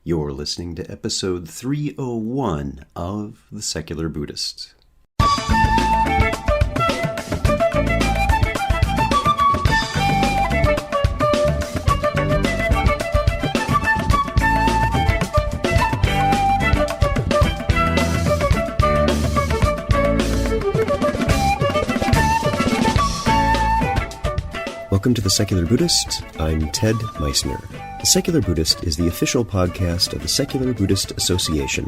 You're listening to episode 301 of The Secular Buddhist. Welcome to The Secular Buddhist. I'm Ted Meissner. The Secular Buddhist is the official podcast of the Secular Buddhist Association,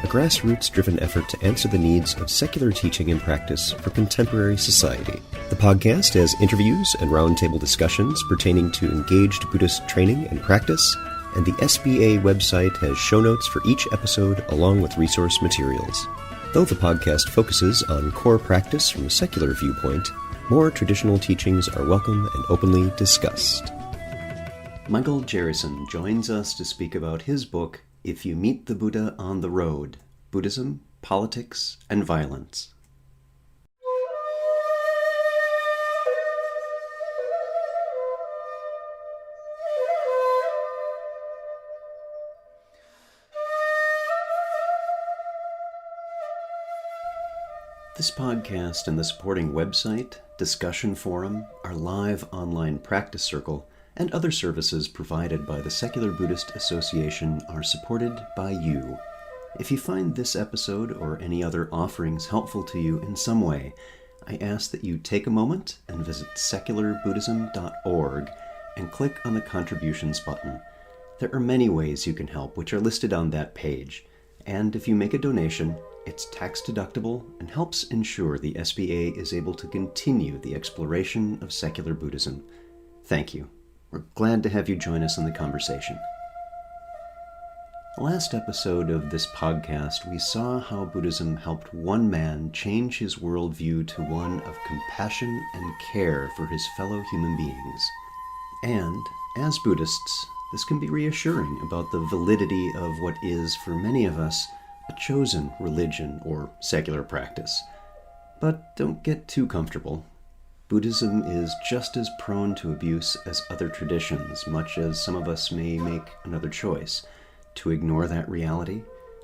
a grassroots-driven effort to answer the needs of secular teaching and practice for contemporary society. The podcast has interviews and roundtable discussions pertaining to engaged Buddhist training and practice, and the SBA website has show notes for each episode along with resource materials. Though the podcast focuses on core practice from a secular viewpoint, more traditional teachings are welcome and openly discussed. Michael Jerryson joins us to speak about his book, If You Meet the Buddha on the Road, Buddhism, Politics, and Violence. This podcast and the supporting website, discussion forum, our live online practice circle, and other services provided by the Secular Buddhist Association are supported by you. If you find this episode or any other offerings helpful to you in some way, I ask that you take a moment and visit secularbuddhism.org and click on the contributions button. There are many ways you can help, which are listed on that page. And if you make a donation, it's tax-deductible and helps ensure the SBA is able to continue the exploration of secular Buddhism. Thank you. We're glad to have you join us in the conversation. Last episode of this podcast, we saw how Buddhism helped one man change his worldview to one of compassion and care for his fellow human beings. And, as Buddhists, this can be reassuring about the validity of what is, for many of us, a chosen religion or secular practice. But don't get too comfortable. Buddhism is just as prone to abuse as other traditions, much as some of us may make another choice, to ignore that reality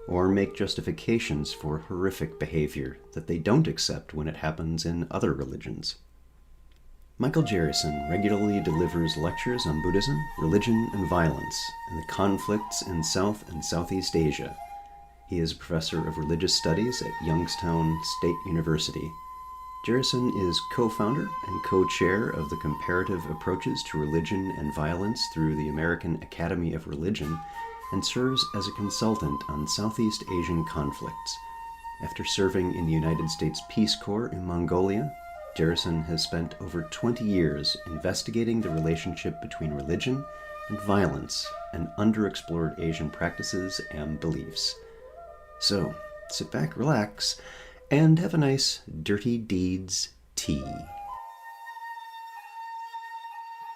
or make justifications for horrific behavior that they don't accept when it happens in other religions. Michael Jerryson regularly delivers lectures on Buddhism, religion, and violence, and the conflicts in South and Southeast Asia. He is a professor of religious studies at Youngstown State University. Jerryson is co-founder and co-chair of the Comparative Approaches to Religion and Violence through the American Academy of Religion and serves as a consultant on Southeast Asian conflicts. After serving in the United States Peace Corps in Mongolia, Jerryson has spent over 20 years investigating the relationship between religion and violence and underexplored Asian practices and beliefs. So, sit back, relax, and have a nice Dirty Deeds tea.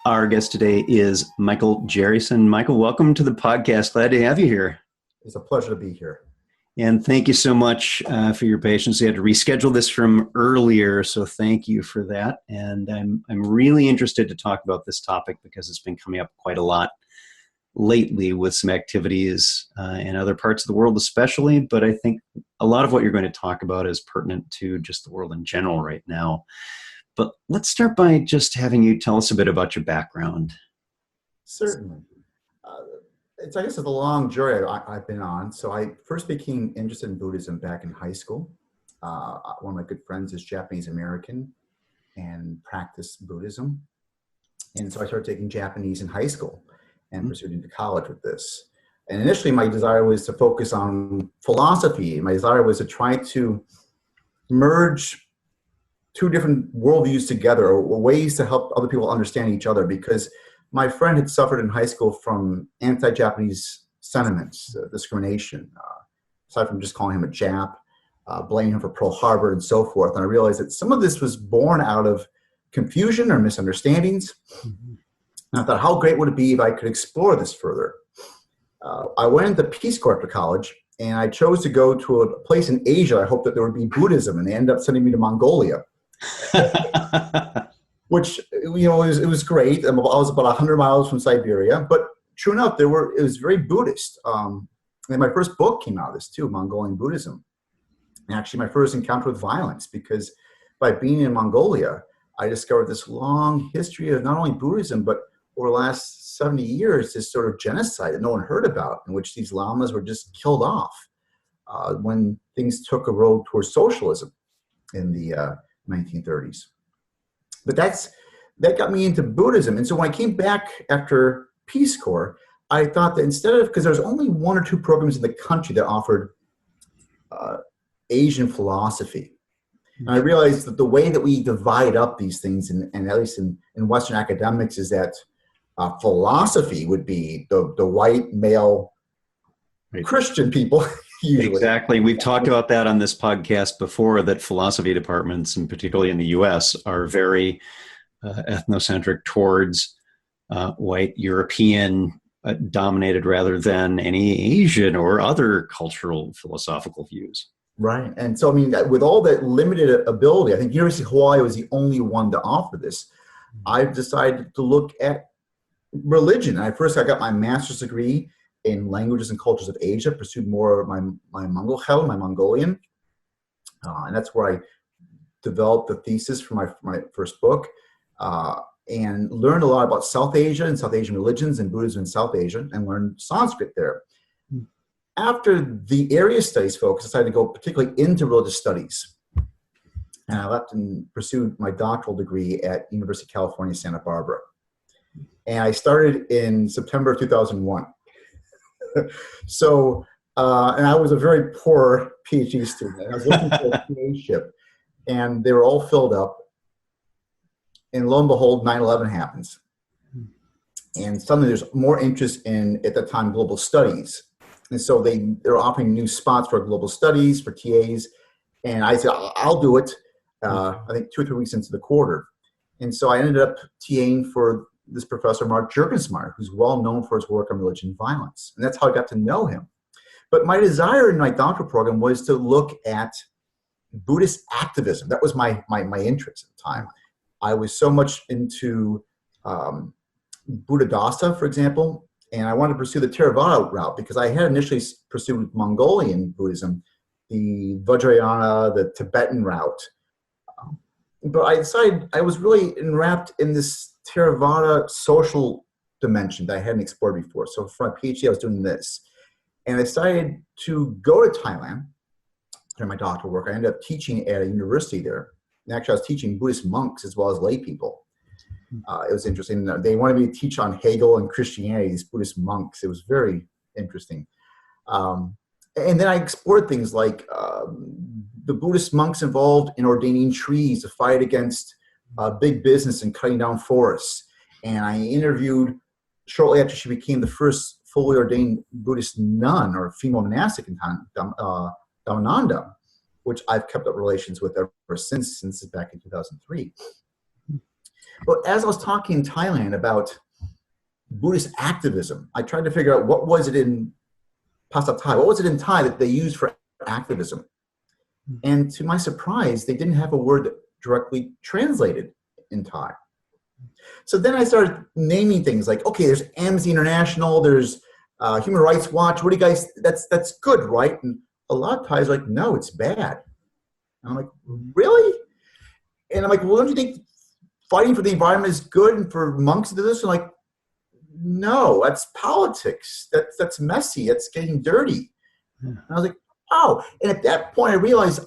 Our guest today is Michael Jerryson. Michael, welcome to the podcast. Glad to have you here. It's a pleasure to be here. And thank you so much for your patience. We had to reschedule this from earlier, so thank you for that. And I'm really interested to talk about this topic because it's been coming up quite a lot lately with some activities in other parts of the world especially, but I think a lot of what you're going to talk about is pertinent to just the world in general right now. But let's start by just having you tell us a bit about your background. Certainly. I guess it's a long journey I've been on. So I first became interested in Buddhism back in high school. One of my good friends is Japanese American and practiced Buddhism. And so I started taking Japanese in high school and pursued into college with this. And initially my desire was to focus on philosophy. My desire was to try to merge two different worldviews together, or ways to help other people understand each other, because my friend had suffered in high school from anti-Japanese sentiments, discrimination, aside from just calling him a Jap, blaming him for Pearl Harbor and so forth. And I realized that some of this was born out of confusion or misunderstandings. Mm-hmm. And I thought, how great would it be if I could explore this further? I went into Peace Corps after college, and I chose to go to a place in Asia. I hoped that there would be Buddhism, and they ended up sending me to Mongolia, which, it was great. I was about 100 miles from Siberia, but true enough, it was very Buddhist. And my first book came out of this too, Mongolian Buddhism. And actually my first encounter with violence, because by being in Mongolia, I discovered this long history of not only Buddhism, but over the last 70 years, this sort of genocide that no one heard about, in which these lamas were just killed off when things took a road towards socialism in the 1930s. But that got me into Buddhism. And so when I came back after Peace Corps, I thought that instead of, because there was only 1 or 2 programs in the country that offered Asian philosophy. And I realized that the way that we divide up these things, and at least in Western academics, is that philosophy would be the white male Christian people, usually. Exactly. We've talked about that on this podcast before, that philosophy departments, and particularly in the U.S., are very ethnocentric towards white European dominated rather than any Asian or other cultural philosophical views. Right. And so, I mean, with all that limited ability, I think University of Hawaii was the only one to offer this. I've decided to look at religion. I got my master's degree in languages and cultures of Asia, pursued more of my Mongol, my Mongolian. And that's where I developed the thesis for my first book. And learned a lot about South Asia and South Asian religions and Buddhism in South Asia, and learned Sanskrit there. After the area studies focus, I decided to go particularly into religious studies. And I left and pursued my doctoral degree at University of California, Santa Barbara. And I started in September of 2001. So, and I was a very poor PhD student. I was looking for a PhD, and they were all filled up. And lo and behold, 9/11 happens. And suddenly there's more interest in, at that time, global studies. And so they're offering new spots for global studies, for TAs. And I said, I'll do it, I think 2 or 3 weeks into the quarter. And so I ended up TAing for this professor, Mark Jerryson, who's well known for his work on religion and violence. And that's how I got to know him. But my desire in my doctoral program was to look at Buddhist activism. That was my interest at the time. I was so much into Buddhadasa, for example, and I wanted to pursue the Theravada route because I had initially pursued Mongolian Buddhism, the Vajrayana, the Tibetan route. But I decided I was really enwrapped in this Theravada social dimension that I hadn't explored before. So for my PhD, I was doing this. And I decided to go to Thailand during my doctoral work. I ended up teaching at a university there. And actually, I was teaching Buddhist monks as well as lay people. It was interesting. They wanted me to teach on Hegel and Christianity, these Buddhist monks. It was very interesting. And then I explored things like the Buddhist monks involved in ordaining trees to fight against big business and cutting down forests. And I interviewed, shortly after she became the first fully ordained Buddhist nun or female monastic in Dhammananda, which I've kept up relations with ever since back in 2003. But as I was talking in Thailand about Buddhist activism, I tried to figure out what was it in Pasap Thai, what was it in Thai that they used for activism? And to my surprise, they didn't have a word that directly translated in Thai. So then I started naming things like, okay, there's Amnesty International, there's Human Rights Watch. What do you guys, that's good, right? And a lot of Thais are like, no, it's bad. And I'm like, really? And I'm like, well, don't you think fighting for the environment is good and for monks to do this? And like, no, that's politics. That's messy. That's getting dirty. And I was like, oh. And at that point, I realized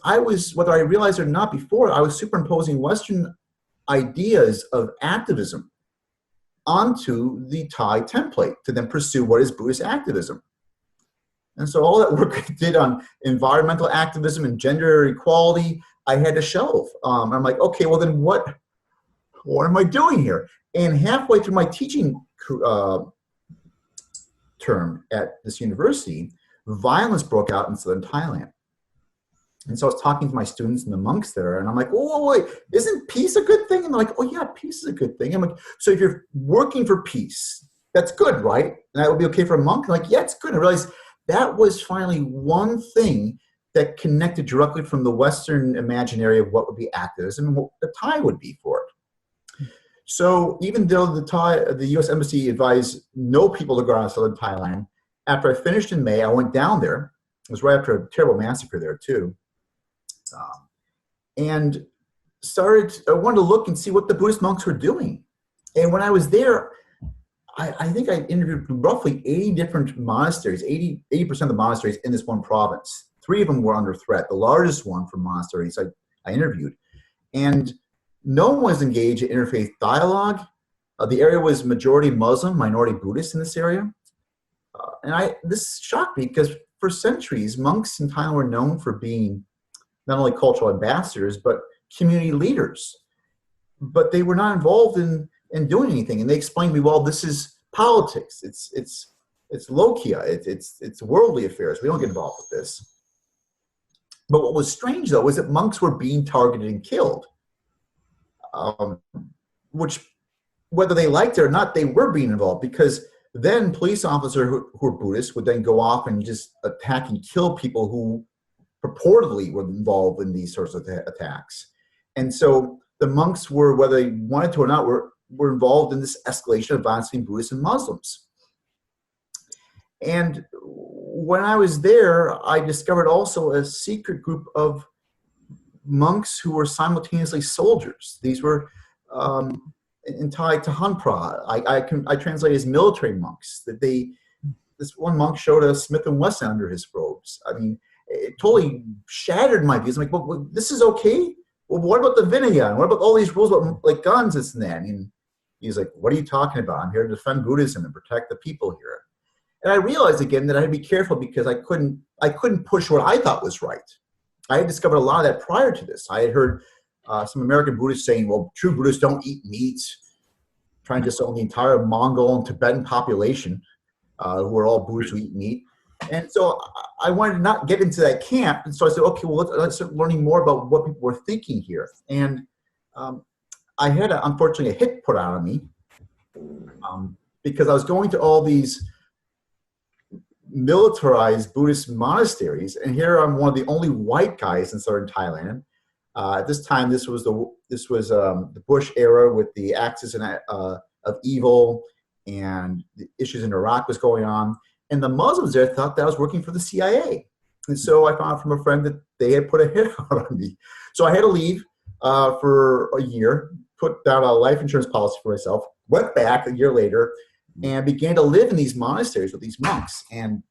whether I realized it or not before, I was superimposing Western ideas of activism onto the Thai template to then pursue what is Buddhist activism. And so all that work I did on environmental activism and gender equality, I had to shelve. I'm like, okay, well then what am I doing here? And halfway through my teaching term at this university, violence broke out in southern Thailand. And so I was talking to my students and the monks there, and I'm like, oh, wait, isn't peace a good thing? And they're like, oh yeah, peace is a good thing. I'm like, so if you're working for peace, that's good, right? And that would be okay for a monk? I'm like, yeah, it's good. And I realized that was finally one thing that connected directly from the Western imaginary of what would be activism and what the Thai would be for it. So even though the U.S. Embassy advised no people to go out of southern Thailand, after I finished in May, I went down there. It was right after a terrible massacre there too, and I wanted to look and see what the Buddhist monks were doing. And when I was there, I think I interviewed roughly 80 different monasteries, 80% of the monasteries in this one province. 3 of them were under threat. The largest one for monasteries I interviewed. And no one was engaged in interfaith dialogue. The area was majority Muslim, minority Buddhist in this area. This shocked me because for centuries, monks in Thailand were known for being not only cultural ambassadors, but community leaders. But they were not involved in doing anything. And they explained to me, well, this is politics. It's lokia. It's worldly affairs. We don't get involved with this. But what was strange, though, was that monks were being targeted and killed, which, whether they liked it or not, they were being involved, because then police officers who were Buddhists would then go off and just attack and kill people who purportedly were involved in these sorts of attacks. And so the monks were, whether they wanted to or not, were involved in this escalation of violence between Buddhists and Muslims. And when I was there, I discovered also a secret group of monks who were simultaneously soldiers. These were in Thai Tahanpra. I translate as military monks. This one monk showed a Smith & Wesson under his robes. I mean, it totally shattered my views. I'm like, well, this is okay? Well, what about the Vinaya? What about all these rules about like guns, this and that? And he's like, what are you talking about? I'm here to defend Buddhism and protect the people here. And I realized again that I had to be careful because I couldn't push what I thought was right. I had discovered a lot of that prior to this. I had heard some American Buddhists saying, well, true Buddhists don't eat meat, trying to disown the entire Mongol and Tibetan population, who are all Buddhists who eat meat. And so I wanted to not get into that camp. And so I said, okay, well, let's start learning more about what people were thinking here. And I had, unfortunately, a hit put out on me because I was going to all these militarized Buddhist monasteries, and here I'm one of the only white guys in southern Thailand. At this time, this was the Bush era with the axis of evil, and the issues in Iraq was going on. And the Muslims there thought that I was working for the CIA. And so I found out from a friend that they had put a hit out on me. So I had to leave for a year, put down a life insurance policy for myself, went back a year later, and began to live in these monasteries with these monks. And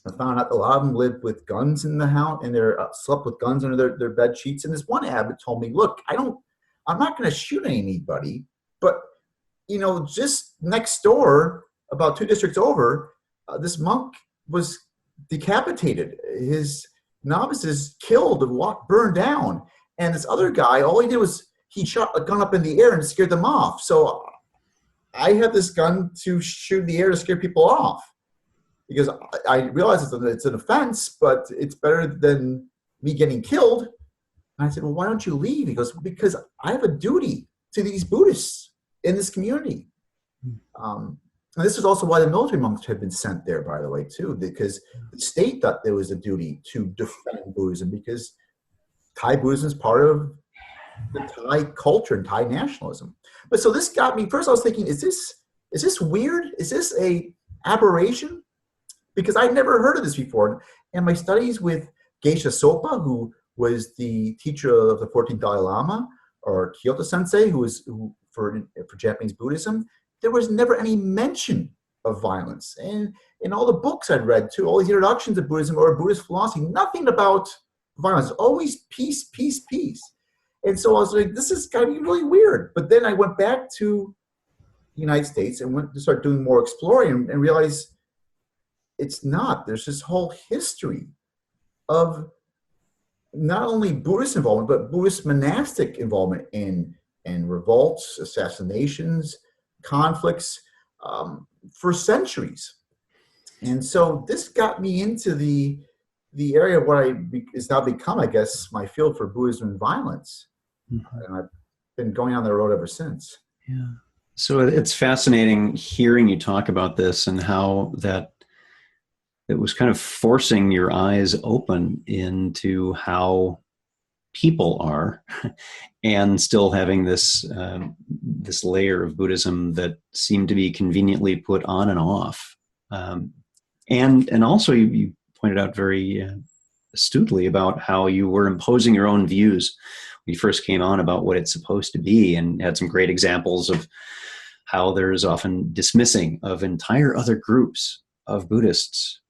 I found out a lot of them lived with guns in the house, and they slept with guns under their bed sheets. And this one abbot told me, look, I'm not going to shoot anybody, but, just next door, about 2 districts over, this monk was decapitated. His novices killed and burned down. And this other guy, all he did was he shot a gun up in the air and scared them off. So I have this gun to shoot in the air to scare people off, because I realize it's an offense, but it's better than me getting killed. And I said, well, why don't you leave? He goes, because I have a duty to these Buddhists in this community. And this is also why the military monks had been sent there, by the way, too, because the state thought there was a duty to defend Buddhism, because Thai Buddhism is part of the Thai culture and Thai nationalism. But so this got me, first I was thinking, is this weird? Is this a aberration? Because I'd never heard of this before. And my studies with Geisha Sopa, who was the teacher of the 14th Dalai Lama, or Kyoto Sensei, who for Japanese Buddhism, there was never any mention of violence. And in all the books I'd read, too, all these introductions of Buddhism or Buddhist philosophy, nothing about violence, always peace, peace, peace. And so I was like, this is got to be really weird. But then I went back to the United States and went to start doing more exploring and realized it's not. There's this whole history of not only Buddhist involvement, but Buddhist monastic involvement in revolts, assassinations, conflicts for centuries. And so this got me into the area of what is now become, I guess, my field for Buddhism and violence. Mm-hmm. And I've been going on the road ever since. Yeah. So it's fascinating hearing you talk about this and how that it was kind of forcing your eyes open into how people are, and still having this this layer of Buddhism that seemed to be conveniently put on and off. And also you pointed out very astutely about how you were imposing your own views when you first came on about what it's supposed to be, and had some great examples of how there's often dismissing of entire other groups of Buddhists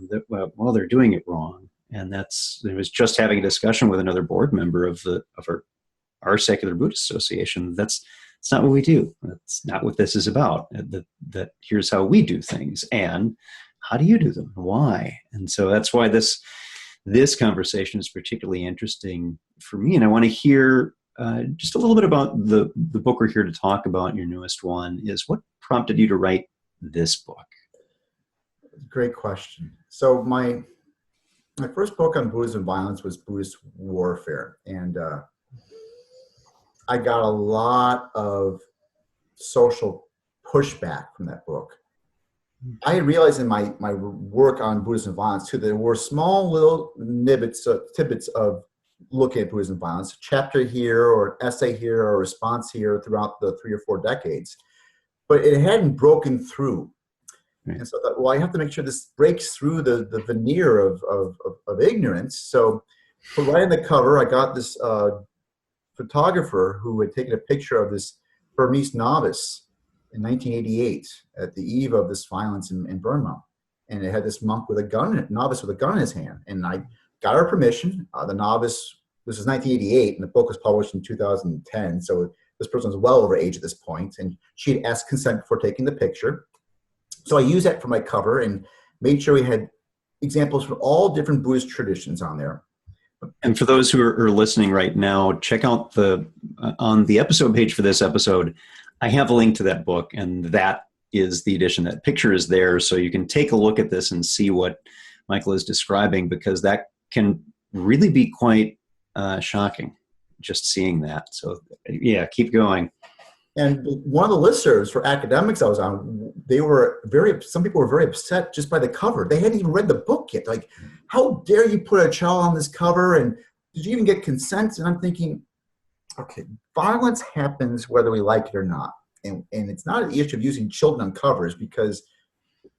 that, well, they're doing it wrong. And there was just having a discussion with another board member of our Secular Buddhist Association. That's not what we do. That's not what this is about. That here's how we do things, and how do you do them? Why? And so that's why this conversation is particularly interesting for me. And I want to hear just a little bit about the book we're here to talk about. Your newest one is, what prompted you to write this book? Great question. So my first book on Buddhism and violence was Buddhist Warfare. And I got a lot of social pushback from that book. I had realized in my work on Buddhism and violence too, there were small little tidbits of looking at Buddhism and violence, a chapter here or an essay here or a response here throughout the 3 or 4 decades, but it hadn't broken through. And so I thought, well, I have to make sure this breaks through the veneer of ignorance. So for writing the cover, I got this photographer who had taken a picture of this Burmese novice in 1988 at the eve of this violence in Burma. And it had this monk with a gun, novice with a gun in his hand. And I got her permission. The novice, this was 1988, and the book was published in 2010. So this person was well over age at this point. And she had asked consent before taking the picture. So I used that for my cover and made sure we had examples from all different Buddhist traditions on there. And for those who are listening right now, check out on the episode page for this episode, I have a link to that book, and that is the edition. That picture is there, so you can take a look at this and see what Michael is describing, because that can really be quite shocking, just seeing that. So yeah, keep going. And one of the listservs for academics I was on, some people were very upset just by the cover. They hadn't even read the book yet. Like, how dare you put a child on this cover? And did you even get consent? And I'm thinking, okay, violence happens whether we like it or not. And it's not an issue of using children on covers because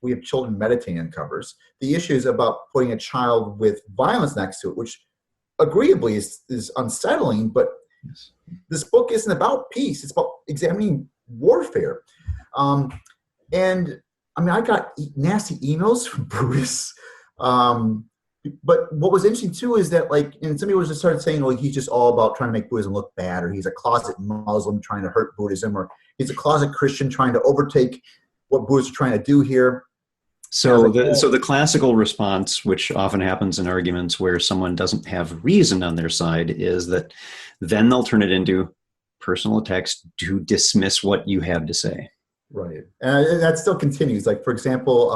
we have children meditating on covers. The issue is about putting a child with violence next to it, which agreeably is unsettling, but this book isn't about peace. It's about examining warfare. And I mean, I got nasty emails from Buddhists. But what was interesting too is that, like, and some people just started saying, well, he's just all about trying to make Buddhism look bad, or he's a closet Muslim trying to hurt Buddhism, or he's a closet Christian trying to overtake what Buddhists are trying to do here. So the classical response, which often happens in arguments where someone doesn't have reason on their side, is that then they'll turn it into personal attacks to dismiss what you have to say. Right. And that still continues. Like, for example,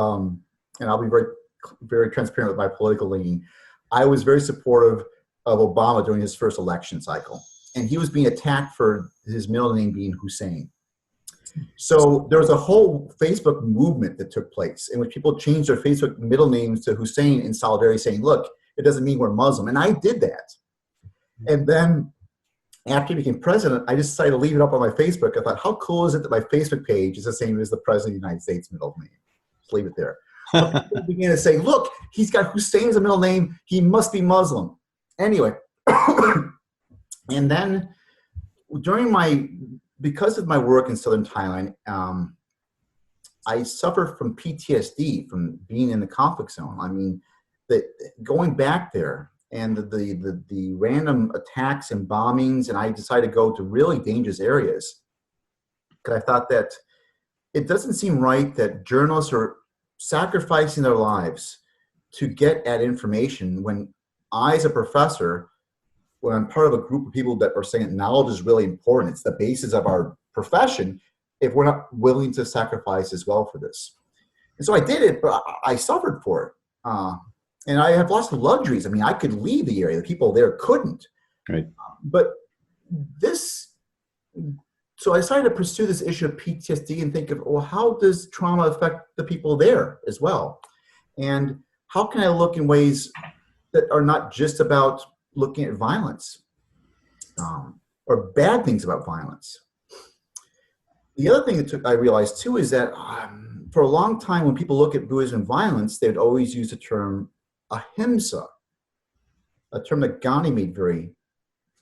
and I'll be very, very transparent with my political leaning. I was very supportive of Obama during his first election cycle. And he was being attacked for his middle name being Hussein. So there was a whole Facebook movement that took place in which people changed their Facebook middle names to Hussein in solidarity, saying, look, it doesn't mean we're Muslim. And I did that. And then after he became president, I just decided to leave it up on my Facebook. I thought, how cool is it that my Facebook page is the same as the president of the United States middle name? Just leave it there. But people began to say, look, he's got Hussein as a middle name. He must be Muslim. Anyway, and then because of my work in southern Thailand, I suffer from PTSD from being in the conflict zone. I mean, going back there and the random attacks and bombings, and I decided to go to really dangerous areas because I thought that it doesn't seem right that journalists are sacrificing their lives to get at information when I, as a professor, when I'm part of a group of people that are saying that knowledge is really important, it's the basis of our profession, if we're not willing to sacrifice as well for this. And so I did it, but I suffered for it. And I have lots of luxuries. I mean, I could leave the area. The people there couldn't. Right. But so I decided to pursue this issue of PTSD and think of, well, how does trauma affect the people there as well? And how can I look in ways that are not just about looking at violence? or bad things about violence. The other thing that I realized too is that for a long time, when people look at Buddhism and violence, they'd always use the term ahimsa, a term that Gandhi made very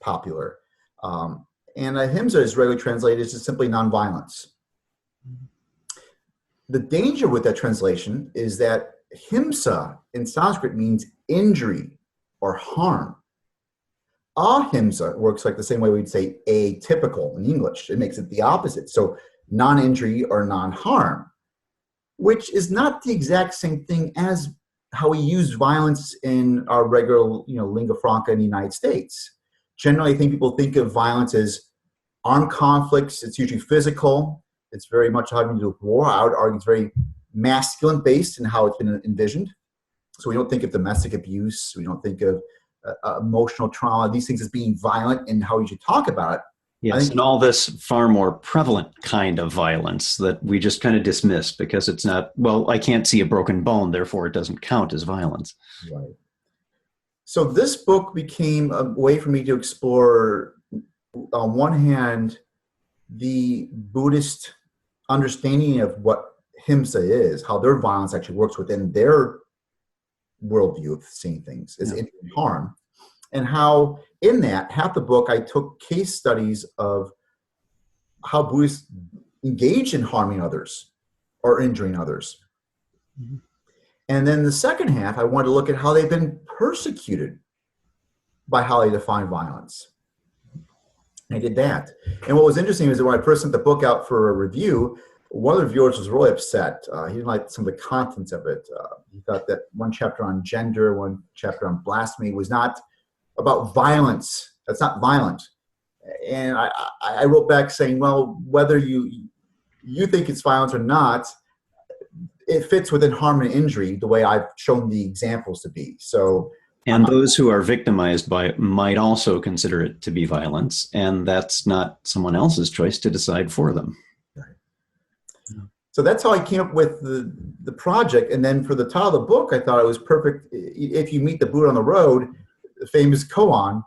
popular. And ahimsa is regularly translated as simply nonviolence. The danger with that translation is that himsa in Sanskrit means injury or harm. Ahimsa works like the same way we'd say atypical in English. It makes it the opposite. So non-injury or non-harm, which is not the exact same thing as how we use violence in our regular, lingua franca in the United States. Generally, I think people think of violence as armed conflicts. It's usually physical. It's very much having to do with war. I would argue it's very masculine based in how it's been envisioned. So we don't think of domestic abuse. We don't think of emotional trauma, these things as being violent and how we should talk about it. Yes, and all this far more prevalent kind of violence that we just kind of dismiss because it's not, well, I can't see a broken bone, therefore it doesn't count as violence. Right. So this book became a way for me to explore, on one hand, the Buddhist understanding of what himsa is, how their violence actually works within their worldview of seeing things as injury and harm, and how in that half the book I took case studies of how Buddhists engage in harming others or injuring others. Mm-hmm. And then the second half, I wanted to look at how they've been persecuted by how they define violence. And I did that. And what was interesting is that when I first sent the book out for a review, one of the reviewers was really upset. He didn't like some of the contents of it. He thought that one chapter on gender, one chapter on blasphemy was not about violence. That's not violent. And I wrote back saying, well, whether you think it's violence or not, it fits within harm and injury the way I've shown the examples to be. So, and those who are victimized by it might also consider it to be violence, and that's not someone else's choice to decide for them. So that's how I came up with the project. And then for the title of the book, I thought it was perfect. If you meet the Buddha on the road, the famous koan,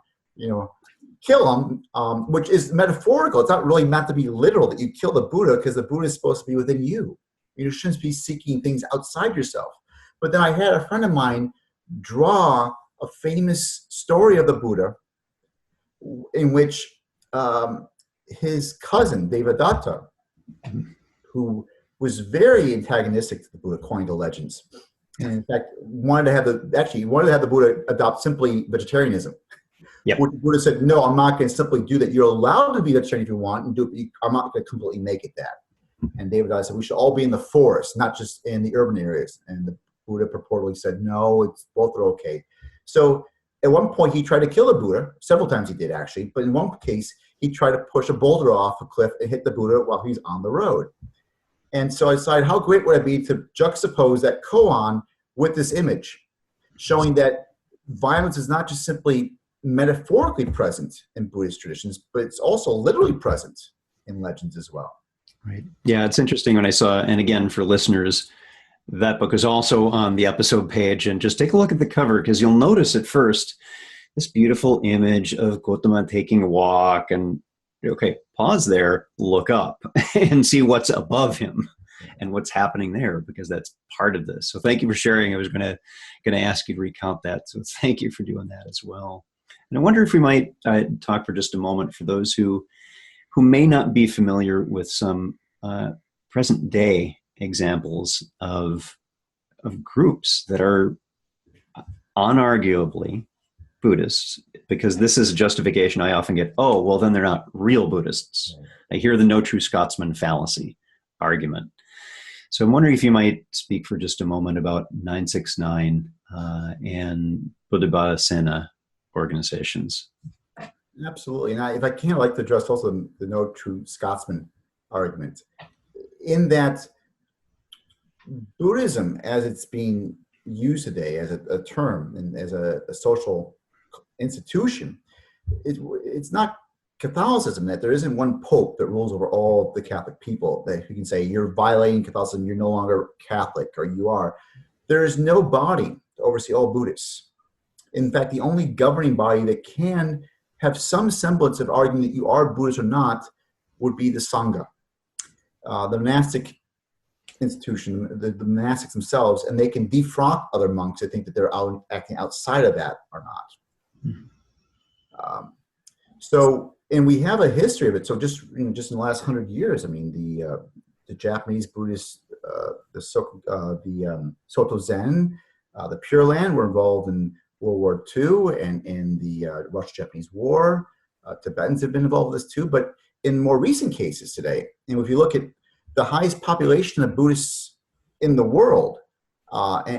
kill him, which is metaphorical. It's not really meant to be literal that you kill the Buddha, because the Buddha is supposed to be within you. You shouldn't be seeking things outside yourself. But then I had a friend of mine draw a famous story of the Buddha in which his cousin, Devadatta, who was very antagonistic to the Buddha, according to legends. And in fact, wanted to have the Buddha adopt simply vegetarianism. Yep. Which the Buddha said, no, I'm not going to simply do that. You're allowed to be vegetarian if you want, and do it. I'm not going to completely make it that. And Devadatta said, we should all be in the forest, not just in the urban areas. And the Buddha purportedly said, no, it's both are okay. So at one point, he tried to kill the Buddha. Several times he did, actually. But in one case, he tried to push a boulder off a cliff and hit the Buddha while he's on the road. And so I decided, how great would it be to juxtapose that koan with this image, showing that violence is not just simply metaphorically present in Buddhist traditions, but it's also literally present in legends as well. Right. Yeah, it's interesting when I saw, and again, for listeners, that book is also on the episode page, and just take a look at the cover, because you'll notice at first this beautiful image of Gautama taking a walk, and okay, pause there, look up and see what's above him and what's happening there, because that's part of this. So thank you for sharing. I was going to ask you to recount that. So thank you for doing that as well. And I wonder if we might talk for just a moment for those who may not be familiar with some present day examples of groups that are unarguably Buddhists, because this is a justification I often get. Oh, well, then they're not real Buddhists. I hear the no true Scotsman fallacy argument. So I'm wondering if you might speak for just a moment about 969 and Buddhabhasena organizations. Absolutely. And if I can, I'd like to address also the no true Scotsman argument, in that Buddhism, as it's being used today as a term and as a social institution, it's not Catholicism, that there isn't one pope that rules over all the Catholic people, that you can say you're violating Catholicism, you're no longer Catholic, or you are. There is no body to oversee all Buddhists. In fact, the only governing body that can have some semblance of arguing that you are Buddhist or not would be the Sangha, the monastic institution, the monastics themselves, and they can defrock other monks that think that they're acting outside of that or not. And we have a history of it. So just in the last 100 years, I mean, the Japanese Buddhists, the Soto Zen, the Pure Land were involved in World War II and in the Russo-Japanese War. Tibetans have been involved with this too. But in more recent cases today, and if you look at the highest population of Buddhists in the world,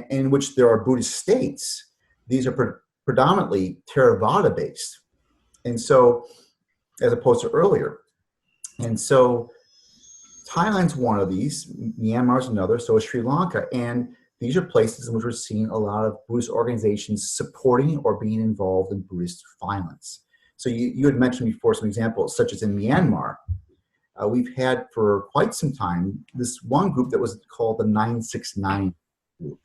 in which there are Buddhist states, these are predominantly Theravada-based. And so, as opposed to earlier. And so Thailand's one of these, Myanmar's another, so is Sri Lanka. And these are places in which we're seeing a lot of Buddhist organizations supporting or being involved in Buddhist violence. So you had mentioned before some examples, such as in Myanmar. We've had for quite some time this one group that was called the 969 group.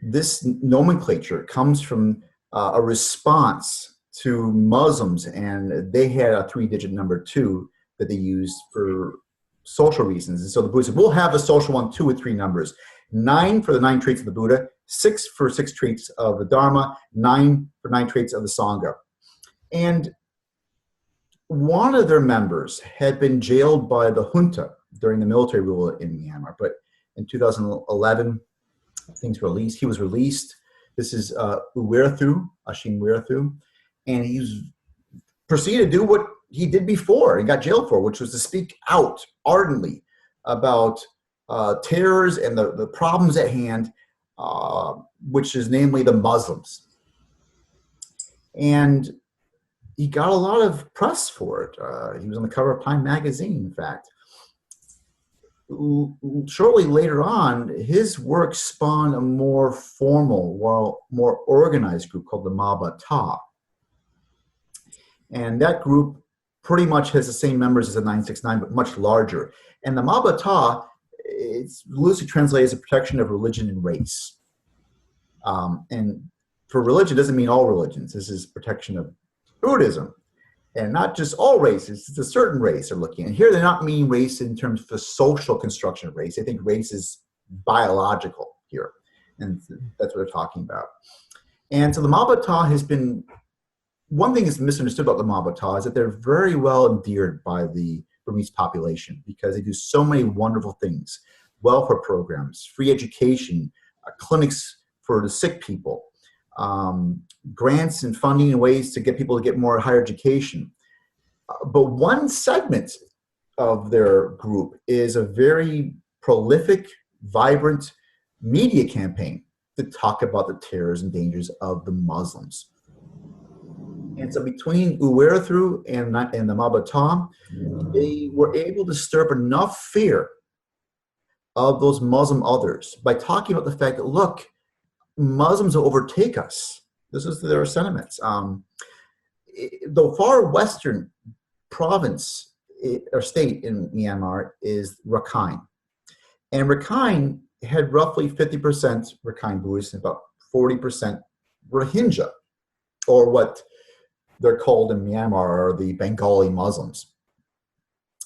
This nomenclature comes from a response to Muslims, and they had a 3-digit number 2 that they used for social reasons. And so the Buddha said, we'll have a social one, 2 with 3 numbers. 9 for the 9 traits of the Buddha, 6 for 6 traits of the Dharma, 9 for 9 traits of the Sangha. And one of their members had been jailed by the junta during the military rule in Myanmar, but in 2011, he was released. This is Uwerathu, Ashim Werathu, and he proceeded to do what he did before and got jailed for, which was to speak out ardently about terrors and the problems at hand, which is namely the Muslims. And he got a lot of press for it. He was on the cover of Time magazine, in fact. Shortly later on, his work spawned a more formal, more organized group called the Maba Ta. And that group pretty much has the same members as the 969, but much larger. And the Maba Ta, it's loosely translated as a protection of religion and race. And for religion doesn't mean all religions. This is protection of Buddhism. And not just all races, it's a certain race they're looking at. And here they're not meaning race in terms of the social construction of race. They think race is biological here. And that's what they're talking about. And so the Maba Ta has been, one thing that's misunderstood about the Maba Ta is that they're very well endeared by the Burmese population because they do so many wonderful things. Welfare programs, free education, clinics for the sick people, grants and funding and ways to get people to get more higher education. But one segment of their group is a very prolific, vibrant media campaign to talk about the terrors and dangers of the Muslims. And so between Uwerathu and the Maba Ta, they were able to stir up enough fear of those Muslim others by talking about the fact that, look, Muslims will overtake us. This is their sentiments. The far western province or state in Myanmar is Rakhine. And Rakhine had roughly 50% Rakhine Buddhists and about 40% Rohingya, or what they're called in Myanmar are the Bengali Muslims.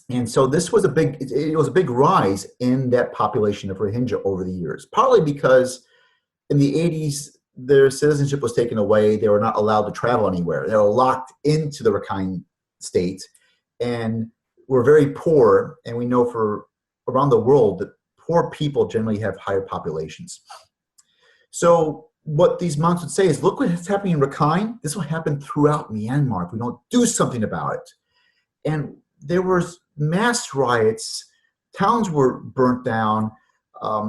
And so this was it was a big rise in that population of Rohingya over the years, partly because in the 80s, their citizenship was taken away. They were not allowed to travel anywhere. They were locked into the Rakhine state and were very poor. And we know for around the world that poor people generally have higher populations. So what these monks would say is, look what's happening in Rakhine. This will happen throughout Myanmar if we don't do something about it. And there were mass riots. Towns were burnt down.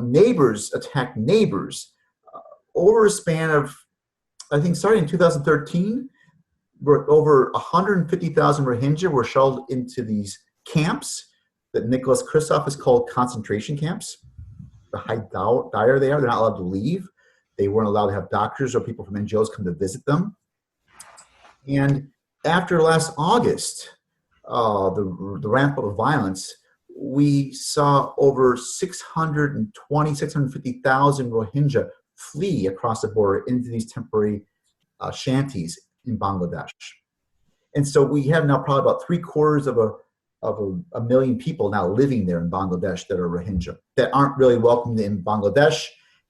Neighbors attacked neighbors. Over a span of, I think starting in 2013, over 150,000 Rohingya were shuttled into these camps that Nicholas Kristof has called concentration camps. The high dire they are, they're not allowed to leave. They weren't allowed to have doctors or people from NGOs come to visit them. And after last August, the ramp up of violence, we saw over 650,000 Rohingya flee across the border into these temporary shanties in Bangladesh. And so we have now probably about 3/4 of a million people now living there in Bangladesh that are Rohingya, that aren't really welcomed in Bangladesh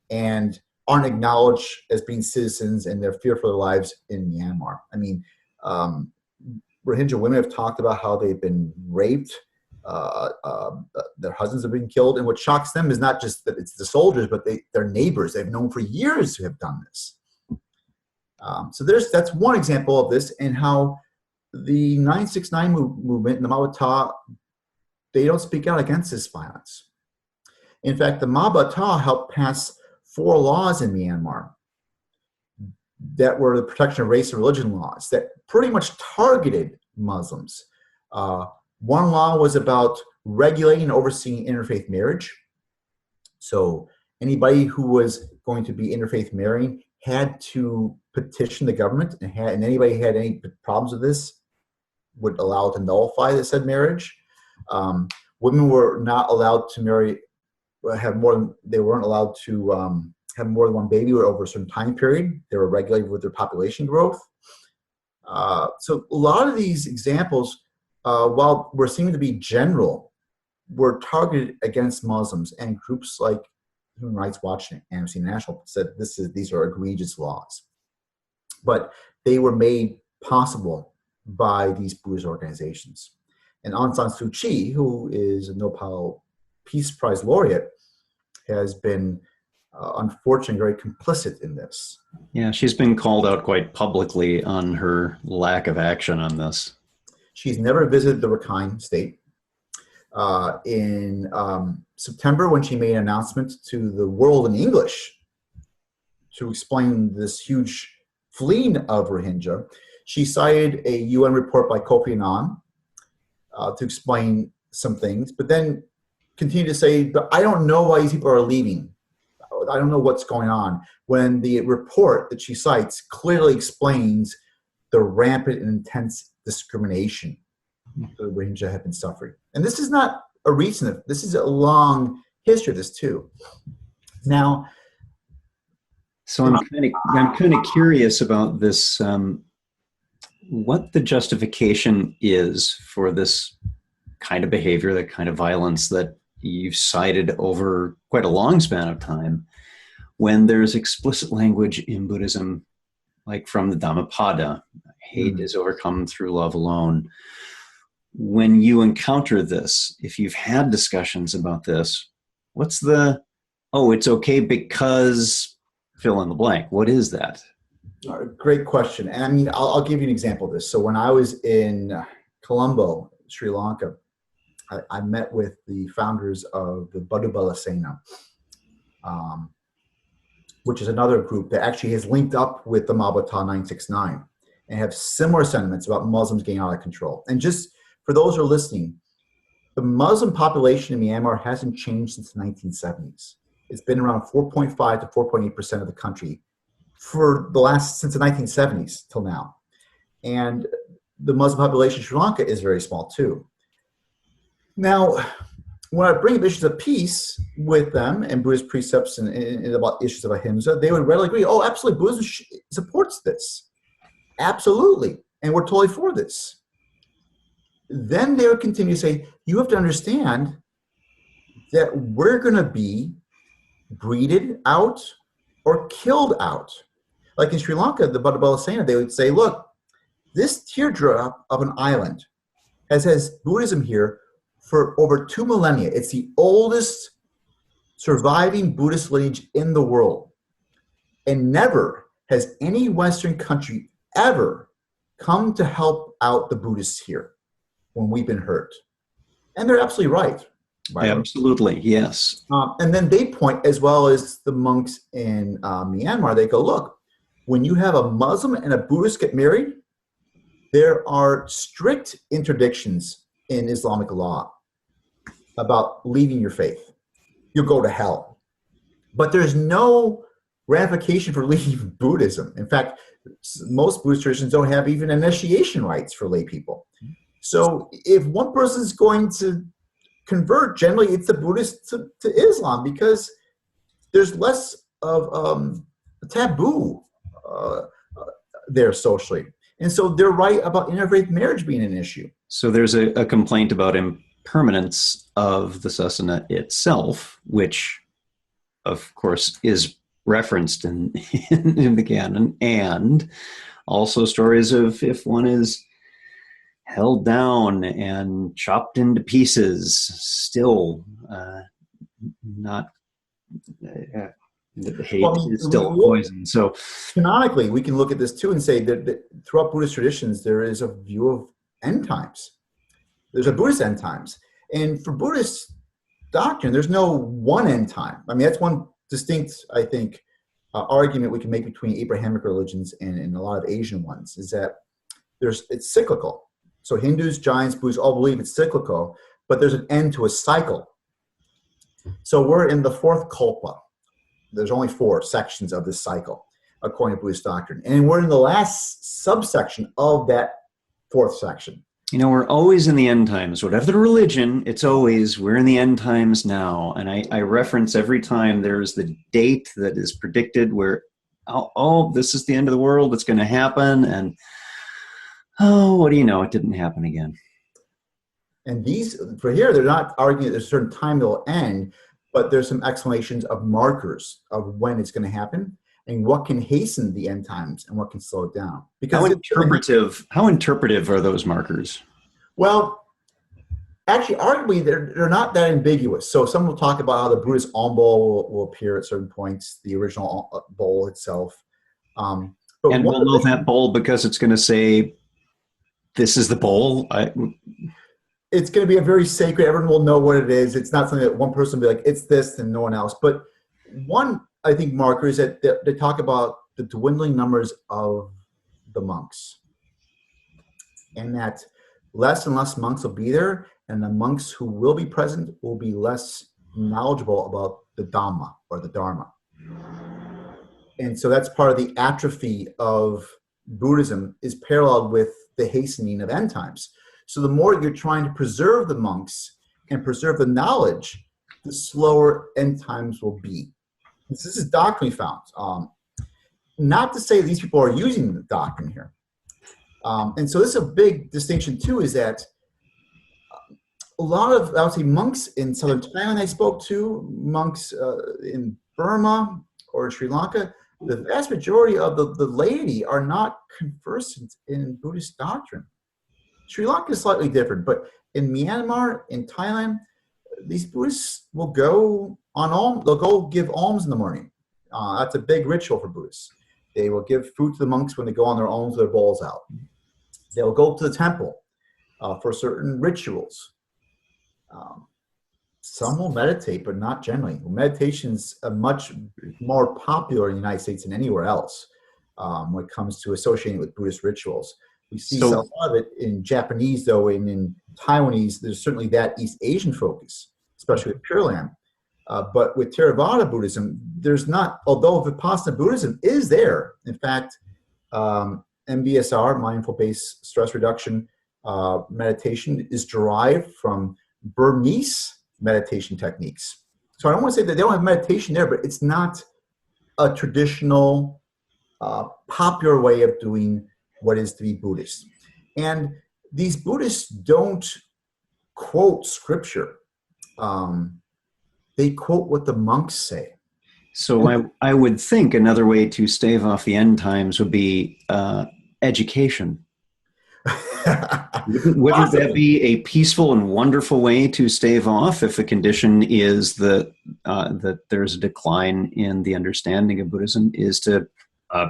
and aren't acknowledged as being citizens, and they're fear for their lives in Myanmar. I mean, Rohingya women have talked about how they've been raped, their husbands have been killed, and what shocks them is not just that it's the soldiers, but their neighbors they've known for years who have done this. So that's one example of this, and how the 969 movement and the Mabata, they don't speak out against this violence. In fact, the Mabata helped pass 4 laws in Myanmar that were the protection of race and religion laws that pretty much targeted Muslims. One law was about regulating and overseeing interfaith marriage. So anybody who was going to be interfaith marrying had to petition the government, and anybody who had any problems with this would allow it to nullify the said marriage. Women were not allowed to marry, they weren't allowed to have more than one baby over a certain time period. They were regulated with their population growth. So a lot of these examples, while we're seeming to be general, were targeted against Muslims, and groups like Human Rights Watch and Amnesty International said these are egregious laws. But they were made possible by these Buddhist organizations. And Aung San Suu Kyi, who is a Nobel Peace Prize laureate, has been unfortunately very complicit in this. Yeah, she's been called out quite publicly on her lack of action on this. She's never visited the Rakhine state. In September, when she made an announcement to the world in English to explain this huge fleeing of Rohingya, she cited a UN report by Kofi Annan to explain some things, but then continued to say, but I don't know why these people are leaving. I don't know what's going on, when the report that she cites clearly explains the rampant and intense discrimination that the Rohingya have been suffering. And this is not a recent, this is a long history of this too. Now, so I'm kind of curious about this, what the justification is for this kind of behavior, that kind of violence that you've cited over quite a long span of time, when there's explicit language in Buddhism, like from the Dhammapada, hate is overcome through love alone. When you encounter this, if you've had discussions about this, what's it's okay because fill in the blank? What is that? Great question. And I mean, I'll give you an example of this. So when I was in Colombo, Sri Lanka, I met with the founders of the Buddha Sena, which is another group that actually has linked up with the Mabata 969 and have similar sentiments about Muslims getting out of control. And just for those who are listening, the Muslim population in Myanmar hasn't changed since the 1970s. It's been around 4.5 to 4.8% of the country since the 1970s till now. And the Muslim population in Sri Lanka is very small too. Now, when I bring up issues of peace with them and Buddhist precepts and about issues of ahimsa, they would readily agree, oh, absolutely, Buddhism supports this. Absolutely. And we're totally for this. Then they would continue to say, you have to understand that we're going to be breeded out or killed out. Like in Sri Lanka, the Buddha Sena, they would say, look, this teardrop of an island has Buddhism here for over 2 millennia. It's the oldest surviving Buddhist lineage in the world. And never has any Western country ever come to help out the Buddhists here when we've been hurt. And they're absolutely right. Absolutely, yes. And then they point, as well as the monks in Myanmar, they go, look, when you have a Muslim and a Buddhist get married, there are strict interdictions in Islamic law about leaving your faith. You'll go to hell. But there's no ramification for leaving Buddhism. In fact, most Buddhist traditions don't have even initiation rites for lay people. So if one person's going to convert, generally it's the Buddhist to Islam, because there's less of a taboo there socially. And so they're right about interfaith marriage being an issue. So there's a complaint about impermanence of the sasana itself, which, of course, is referenced in the canon, and also stories of if one is held down and chopped into pieces, still not the hate is still poison. So canonically, we can look at this too and say that throughout Buddhist traditions, there is a view of end times. There's a Buddhist end times. And for Buddhist doctrine, there's no one end time. I mean, that's one distinct, I think, argument we can make between Abrahamic religions and a lot of Asian ones, is that it's cyclical. So Hindus, Jains, Buddhists all believe it's cyclical, but there's an end to a cycle. So we're in the fourth kalpa. There's only 4 sections of this cycle, according to Buddhist doctrine. And we're in the last subsection of that 4th section. You know, we're always in the end times. Whatever the religion, it's always, we're in the end times now. And I reference every time there's the date that is predicted where, oh, this is the end of the world, it's going to happen. And, oh, what do you know? It didn't happen again. And these, for here, they're not arguing that there's a certain time they'll end, but there's some explanations of markers of when it's going to happen and what can hasten the end times and what can slow it down. Because how interpretive are those markers? Well, actually, arguably, they're not that ambiguous. So some will talk about how the Buddhist Om bowl will appear at certain points, the original bowl itself. And we'll know that bowl because it's going to say, this is the bowl. It's going to be a very sacred, everyone will know what it is. It's not something that one person will be like, it's this and no one else. But one, I think, marker is that they talk about the dwindling numbers of the monks. And that less and less monks will be there, and the monks who will be present will be less knowledgeable about the Dhamma or the Dharma. And so that's part of the atrophy of Buddhism, is paralleled with the hastening of end times. So the more you're trying to preserve the monks and preserve the knowledge, the slower end times will be. This is doctrinally found. Not to say these people are using the doctrine here. And so this is a big distinction too, is that a lot of, I would say, monks in southern Thailand I spoke to, monks in Burma or Sri Lanka, the vast majority of the laity are not conversant in Buddhist doctrine. Sri Lanka is slightly different, but in Myanmar, in Thailand, these Buddhists will go on alms. They'll go give alms in the morning. That's a big ritual for Buddhists. They will give food to the monks when they go on their alms, their bowls out. They'll go to the temple for certain rituals. Some will meditate, but not generally. Meditation's much more popular in the United States than anywhere else when it comes to associating with Buddhist rituals. We see a lot of it in Japanese, though, and in Taiwanese, there's certainly that East Asian focus, especially with Pure Land. But with Theravada Buddhism, there's not, although Vipassana Buddhism is there. In fact, MBSR, mindful-based stress reduction meditation, is derived from Burmese meditation techniques. So I don't want to say that they don't have meditation there, but it's not a traditional, popular way of doing what is to be Buddhist. And these Buddhists don't quote scripture. They quote what the monks say. So I would think another way to stave off the end times would be education. Wouldn't that be a peaceful and wonderful way to stave off if the condition is that there's a decline in the understanding of Buddhism, is to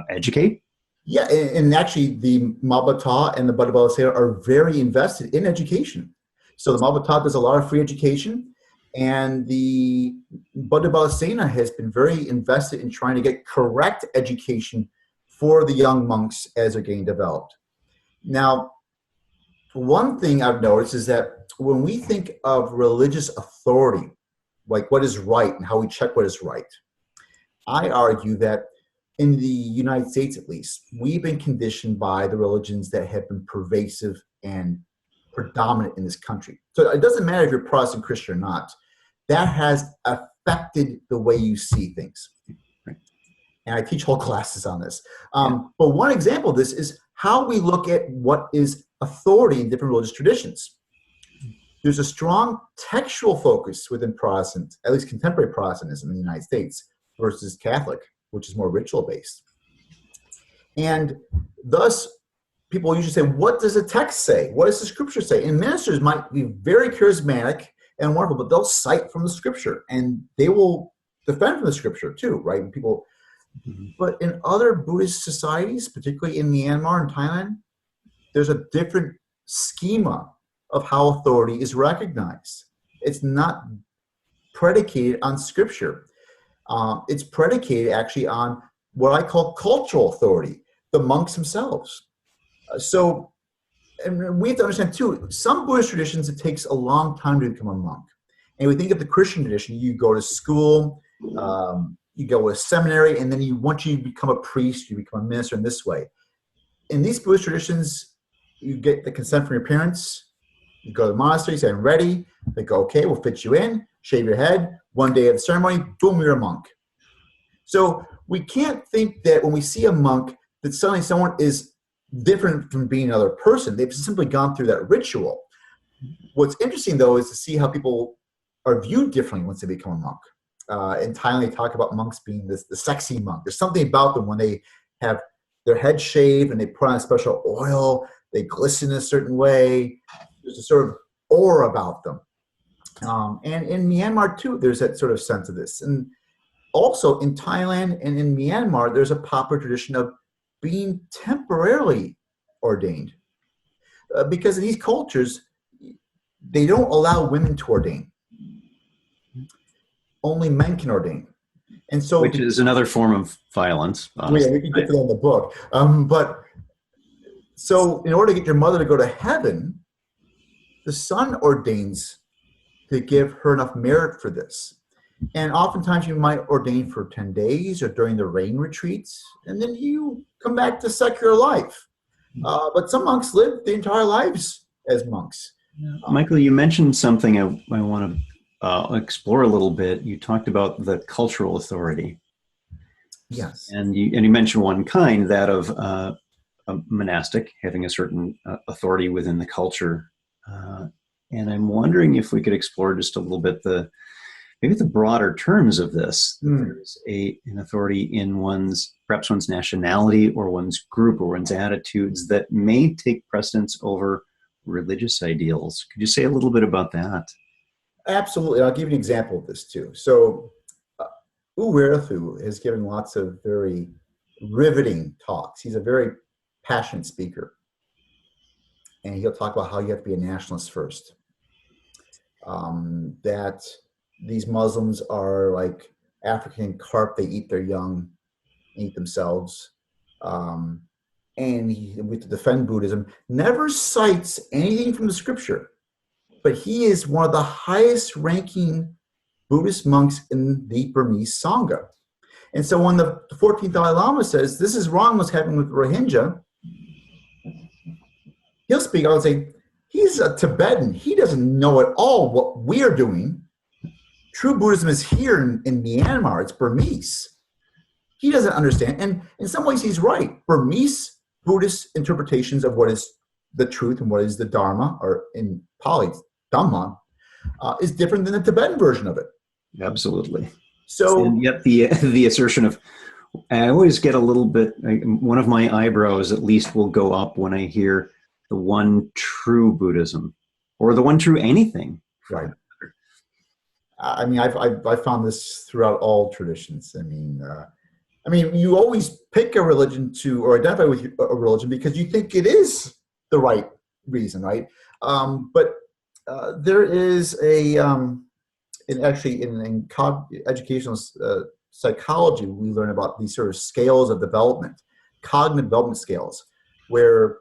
educate? Yeah, and actually the Malbata and the Buddha Balasena are very invested in education. So the Malbata does a lot of free education, and the Buddha Balasena has been very invested in trying to get correct education for the young monks as they're getting developed. Now, one thing I've noticed is that when we think of religious authority, like what is right and how we check what is right, I argue that in the United States, at least, we've been conditioned by the religions that have been pervasive and predominant in this country. So it doesn't matter if you're Protestant, Christian or not. That has affected the way you see things. Right. And I teach whole classes on this. But one example of this is how we look at what is authority in different religious traditions. There's a strong textual focus within Protestant, at least contemporary Protestantism in the United States, versus Catholic, which is more ritual-based. And thus, people usually say, what does the text say? What does the scripture say? And ministers might be very charismatic and wonderful, but they'll cite from the scripture, and they will defend from the scripture too, right? And people, but in other Buddhist societies, particularly in Myanmar and Thailand, there's a different schema of how authority is recognized. It's not predicated on scripture. It's predicated actually on what I call cultural authority, the monks themselves. And we have to understand too, some Buddhist traditions, it takes a long time to become a monk. And we think of the Christian tradition, you go to school, you go to a seminary, and then once you become a priest, you become a minister in this way. In these Buddhist traditions, you get the consent from your parents, you go to the monastery, say, I'm ready. They go, okay, we'll fit you in, shave your head. One day of the ceremony, boom, you're a monk. So we can't think that when we see a monk, that suddenly someone is different from being another person. They've simply gone through that ritual. What's interesting, though, is to see how people are viewed differently once they become a monk. In Thailand, they talk about monks being the sexy monk. There's something about them when they have their head shaved and they put on a special oil, they glisten a certain way. There's a sort of aura about them. And in Myanmar, too, there's that sort of sense of this. And also in Thailand and in Myanmar, there's a popular tradition of being temporarily ordained. Because in these cultures, they don't allow women to ordain. Only men can ordain. And so, which is another form of violence. Yeah, we can get to that in the book. But so in order to get your mother to go to heaven, the son ordains to give her enough merit for this. And oftentimes you might ordain for 10 days or during the rain retreats, and then you come back to secular life. But some monks live their entire lives as monks. Michael, you mentioned something I want to explore a little bit. You talked about the cultural authority. Yes. And you mentioned one kind, that of a monastic having a certain authority within the culture. And I'm wondering if we could explore just a little bit maybe the broader terms of this. There's an authority in perhaps one's nationality or one's group or one's attitudes that may take precedence over religious ideals. Could you say a little bit about that? Absolutely. I'll give you an example of this too. So Uwerathu has given lots of very riveting talks. He's a very passionate speaker. And he'll talk about how you have to be a nationalist first. That these Muslims are like African carp, they eat their young, eat themselves. And he, to defend Buddhism, never cites anything from the scripture. But he is one of the highest ranking Buddhist monks in the Burmese Sangha. And so when the 14th Dalai Lama says, this is wrong what's happening with Rohingya, he'll speak out and say, he's a Tibetan. He doesn't know at all what we are doing. True Buddhism is here in Myanmar. It's Burmese. He doesn't understand. And in some ways, he's right. Burmese Buddhist interpretations of what is the truth and what is the Dharma, or in Pali, Dhamma, is different than the Tibetan version of it. Absolutely. So, and yet the assertion of, I always get a little bit, one of my eyebrows at least will go up when I hear the one true Buddhism, or the one true anything. Right. I mean, I've found this throughout all traditions. I mean, you always pick a religion or identify with a religion because you think it is the right reason, right? But there is in educational psychology, we learn about these sort of scales of development, cognitive development scales, where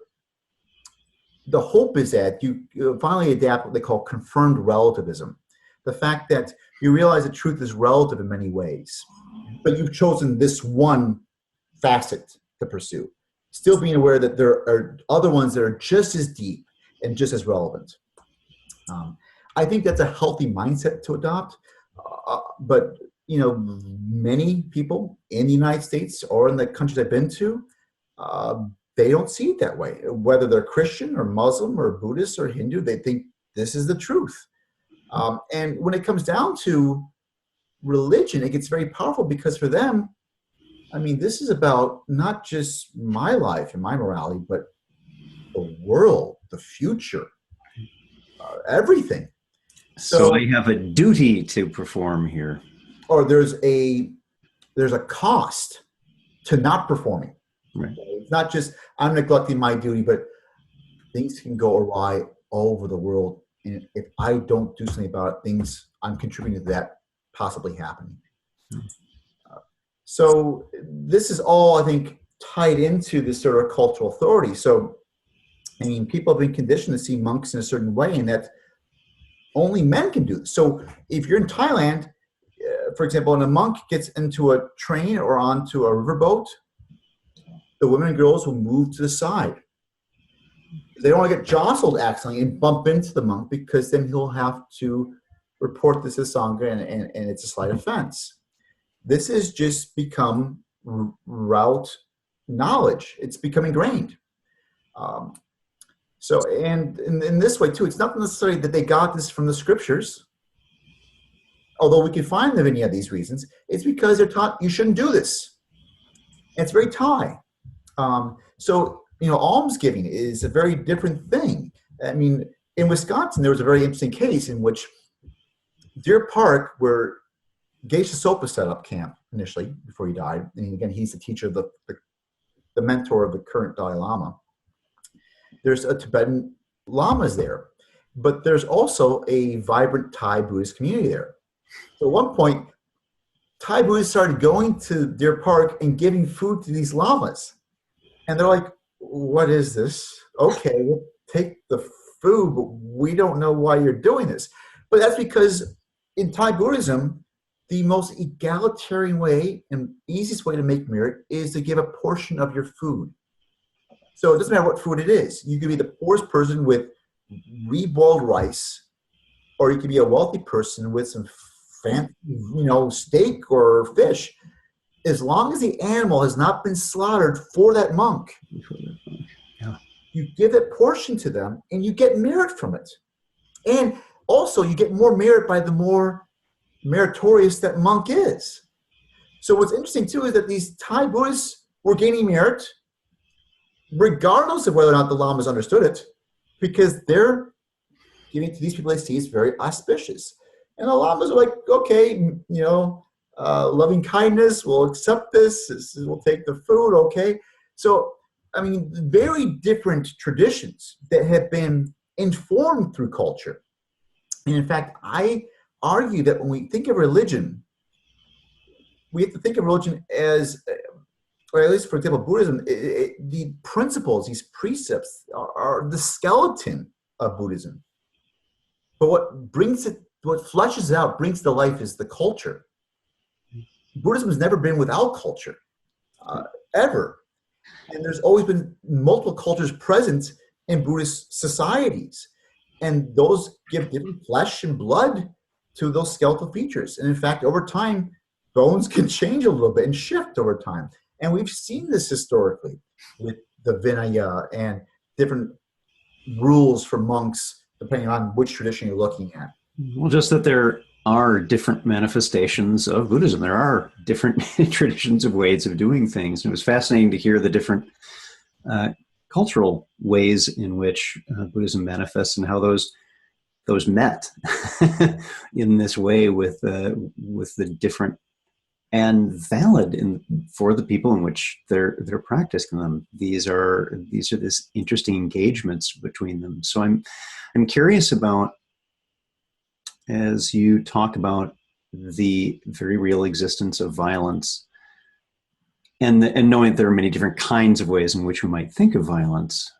the hope is that you finally adapt what they call confirmed relativism. The fact that you realize that truth is relative in many ways, but you've chosen this one facet to pursue, still being aware that there are other ones that are just as deep and just as relevant. I think that's a healthy mindset to adopt, but many people in the United States or in the countries I've been to they don't see it that way. Whether they're Christian or Muslim or Buddhist or Hindu, they think this is the truth. And when it comes down to religion, it gets very powerful because for them, I mean, this is about not just my life and my morality, but the world, the future, everything. So I have a duty to perform here. Or there's a cost to not performing. Right. It's not just I'm neglecting my duty, but things can go awry all over the world. And if I don't do something about it, I'm contributing to that possibly happening. So this is all, I think, tied into this sort of cultural authority. So, I mean, people have been conditioned to see monks in a certain way, and that only men can do this. So if you're in Thailand, for example, and a monk gets into a train or onto a riverboat, the women and girls will move to the side. They don't want to get jostled accidentally and bump into the monk, because then he'll have to report this as Sangha, and it's a slight offense. This has just become route knowledge. It's become ingrained. And in this way too, it's not necessarily that they got this from the scriptures, although we can find them in any of these reasons. It's because they're taught you shouldn't do this. And it's very Thai. Almsgiving is a very different thing. I mean, in Wisconsin, there was a very interesting case in which Deer Park, where Geisha Sopa set up camp initially before he died. And again, he's the teacher, the mentor of the current Dalai Lama. There's a Tibetan lamas there, but there's also a vibrant Thai Buddhist community there. So at one point, Thai Buddhists started going to Deer Park and giving food to these lamas. And they're like, what is this? Okay, we'll take the food, but we don't know why you're doing this. But that's because in Thai Buddhism, the most egalitarian way and easiest way to make merit is to give a portion of your food. So it doesn't matter what food it is. You could be the poorest person with reboiled rice, or you could be a wealthy person with some fancy, steak or fish. As long as the animal has not been slaughtered for that monk, yeah, you give that portion to them and you get merit from it. And also you get more merit by the more meritorious that monk is. So what's interesting too is that these Thai Buddhists were gaining merit regardless of whether or not the lamas understood it, because they're giving to these people they see is very auspicious. And the lamas are like, okay, loving kindness, we'll accept this, we'll take the food, okay? So, I mean, very different traditions that have been informed through culture. And in fact, I argue that when we think of religion, we have to think of religion as, or at least for example, Buddhism, the principles, these precepts are the skeleton of Buddhism. But what fleshes out, brings to life is the culture. Buddhism has never been without culture, ever. And there's always been multiple cultures present in Buddhist societies. And those give different flesh and blood to those skeletal features. And in fact, over time, bones can change a little bit and shift over time. And we've seen this historically with the Vinaya and different rules for monks, depending on which tradition you're looking at. Well, just that there are different manifestations of Buddhism. There are different traditions of ways of doing things. And it was fascinating to hear the different cultural ways in which Buddhism manifests and how those met in this way with the different and valid for the people in which they're practicing them. These are this interesting engagements between them. So I'm curious about, as you talk about the very real existence of violence, and knowing that there are many different kinds of ways in which we might think of violence,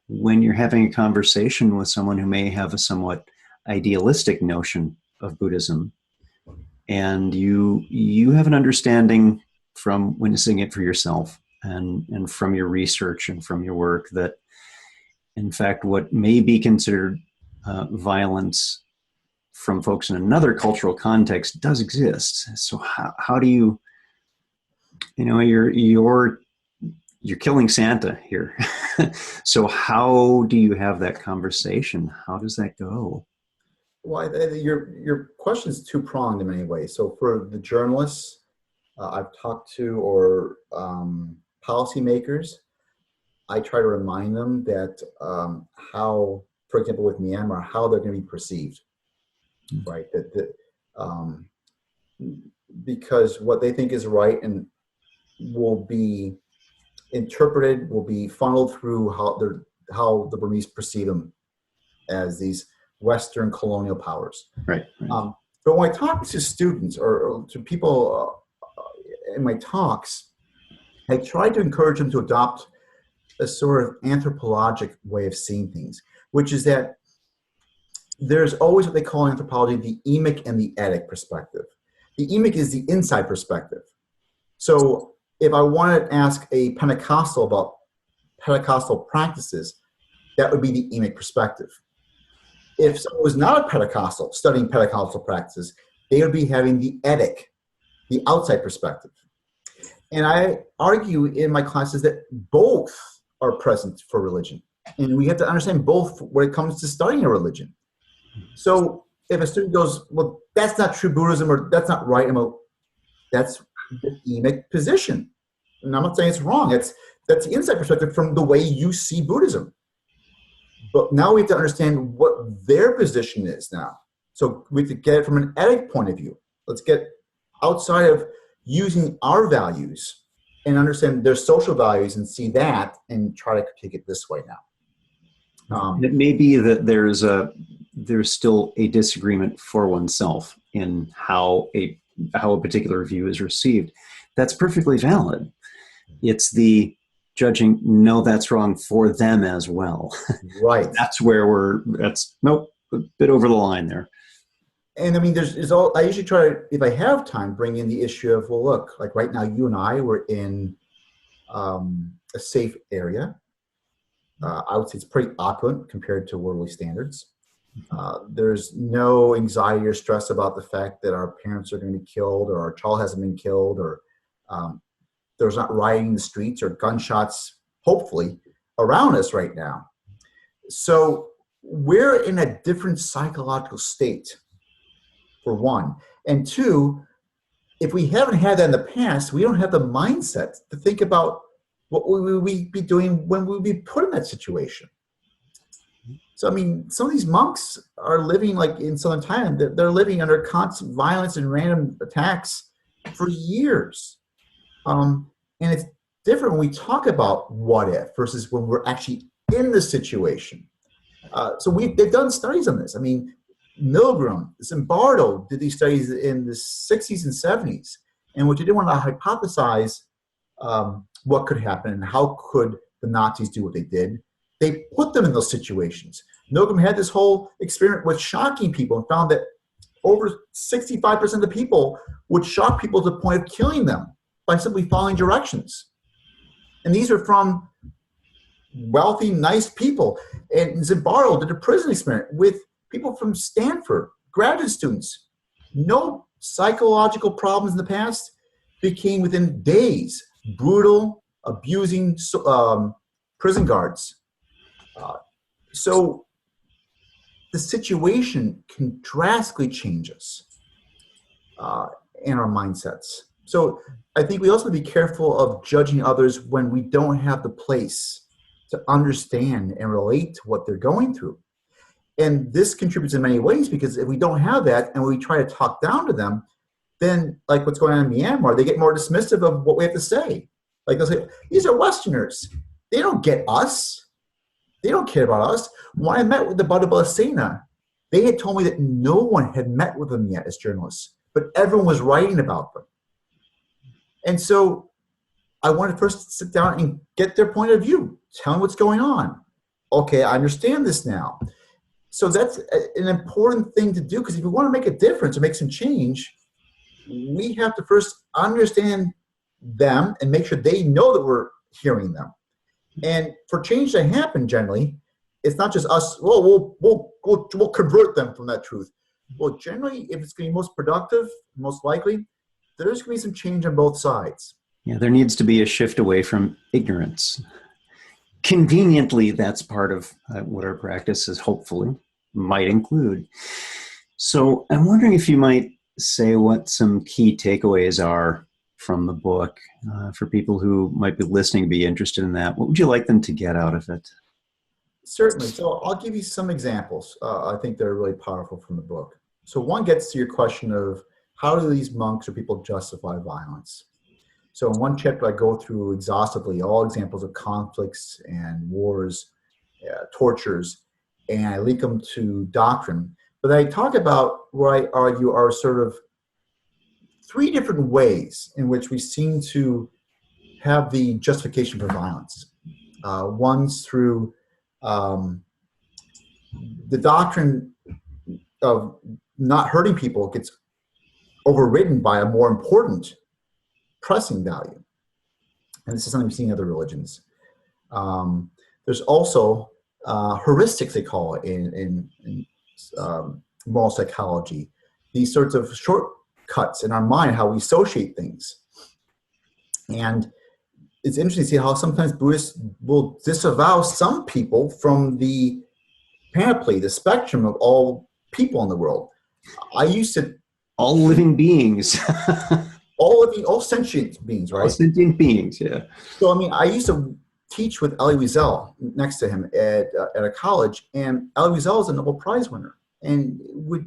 when you're having a conversation with someone who may have a somewhat idealistic notion of Buddhism, and you have an understanding from witnessing it for yourself and from your research and from your work that, in fact, what may be considered violence from folks in another cultural context does exist. So how do your you're killing Santa here. So how do you have that conversation? How does that go? Well, your question is two-pronged in many ways. So for the journalists I've talked to, or policymakers, I try to remind them that how, for example, with Myanmar, how they're going to be perceived, right? Um, because what they think is right and will be interpreted, will be funneled through how the Burmese perceive them as these Western colonial powers. Right. But when I talk to students or to people in my talks, I try to encourage them to adopt a sort of anthropologic way of seeing things, which is that there's always what they call in anthropology the emic and the etic perspective. The emic is the inside perspective. So if I want to ask a Pentecostal about Pentecostal practices, that would be the emic perspective. If someone was not a Pentecostal studying Pentecostal practices, they would be having the etic, the outside perspective. And I argue in my classes that both are present for religion. And we have to understand both when it comes to studying a religion. So if a student goes, well, that's not true Buddhism, or that's not right, that's the emic position. And I'm not saying it's wrong. That's the inside perspective from the way you see Buddhism. But now we have to understand what their position is now. So we have to get it from an etic point of view. Let's get outside of using our values and understand their social values and see that and try to take it this way now. It may be that there's still a disagreement for oneself in how a particular view is received. That's perfectly valid. It's the judging, no, that's wrong for them as well. Right. That's where nope, a bit over the line there. And I mean, I usually try to, if I have time, bring in the issue of, well, look, like right now, you and I were in a safe area. I would say it's pretty opulent compared to worldly standards. There's no anxiety or stress about the fact that our parents are going to be killed or our child hasn't been killed, or there's not rioting in the streets or gunshots, hopefully, around us right now. So we're in a different psychological state, for one. And two, if we haven't had that in the past, we don't have the mindset to think about what we would be doing when we would be put in that situation. So, I mean, some of these monks are living, like in southern Thailand, they're living under constant violence and random attacks for years. And it's different when we talk about what if versus when we're actually in the situation. So they've done studies on this. I mean, Milgram, Zimbardo did these studies in the 60s and 70s. And what they did want to hypothesize what could happen and how could the Nazis do what they did. They put them in those situations. Milgram had this whole experiment with shocking people and found that over 65% of the people would shock people to the point of killing them by simply following directions. And these are from wealthy, nice people. And Zimbardo did a prison experiment with people from Stanford, graduate students. No psychological problems in the past, became within days brutal, abusing prison guards. So the situation can drastically change us and our mindsets. So I think we also have to be careful of judging others when we don't have the place to understand and relate to what they're going through. And this contributes in many ways, because if we don't have that and we try to talk down to them, then like what's going on in Myanmar, they get more dismissive of what we have to say. Like they'll say, these are Westerners. They don't get us. They don't care about us. When I met with the Buddha Sena, they had told me that no one had met with them yet as journalists, but everyone was writing about them. And so I wanted to first sit down and get their point of view, tell them what's going on. Okay, I understand this now. So that's an important thing to do, because if we want to make a difference or make some change, we have to first understand them and make sure they know that we're hearing them. And for change to happen, generally, it's not just us, well, we'll convert them from that truth. Well, generally, if it's going to be most productive, most likely, there's going to be some change on both sides. Yeah, there needs to be a shift away from ignorance. Conveniently, that's part of what our practices hopefully might include. So I'm wondering if you might say what some key takeaways are from the book for people who might be listening, be interested in that. What would you like them to get out of it? Certainly. So I'll give you some examples. I think they're really powerful from the book. So one gets to your question of how do these monks or people justify violence? So in one chapter, I go through exhaustively all examples of conflicts and wars, tortures, and I link them to doctrine. But I talk about what I argue are sort of three different ways in which we seem to have the justification for violence. One's through the doctrine of not hurting people gets overridden by a more important pressing value. And this is something we see in other religions. There's also heuristics, they call it in moral psychology. These sorts of shortcuts in our mind, how we associate things. And it's interesting to see how sometimes Buddhists will disavow some people from the panoply, the spectrum of all people in the world. I used to... All living beings. all sentient beings, right? All sentient beings, yeah. So, I mean, I used to teach with Elie Wiesel next to him at a college, and Elie Wiesel is a Nobel Prize winner. And we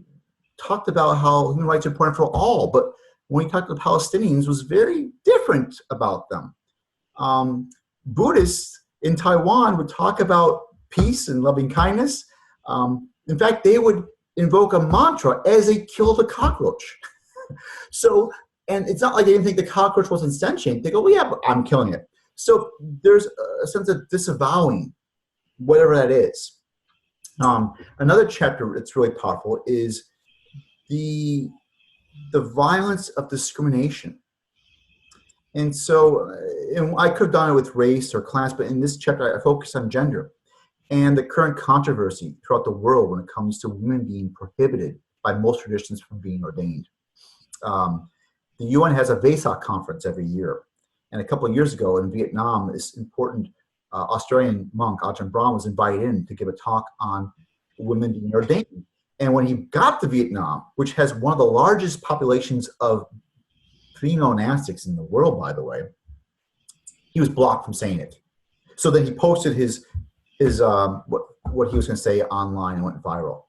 talked about how human rights are important for all, but when he talked to the Palestinians, was very different about them. Buddhists in Taiwan would talk about peace and loving kindness. In fact, they would invoke a mantra as they killed a cockroach. So, and it's not like they didn't think the cockroach wasn't sentient. They go, well, yeah, but I'm killing it. So there's a sense of disavowing whatever that is. Another chapter that's really powerful is the violence of discrimination. And so, and I could have done it with race or class, but in this chapter, I focus on gender and the current controversy throughout the world when it comes to women being prohibited by most traditions from being ordained. The UN has a Vesak conference every year. And a couple of years ago in Vietnam, this important Australian monk, Ajahn Brahm, was invited in to give a talk on women being ordained. And when he got to Vietnam, which has one of the largest populations of female monastics in the world, by the way, he was blocked from saying it. So then he posted his what he was going to say online and went viral.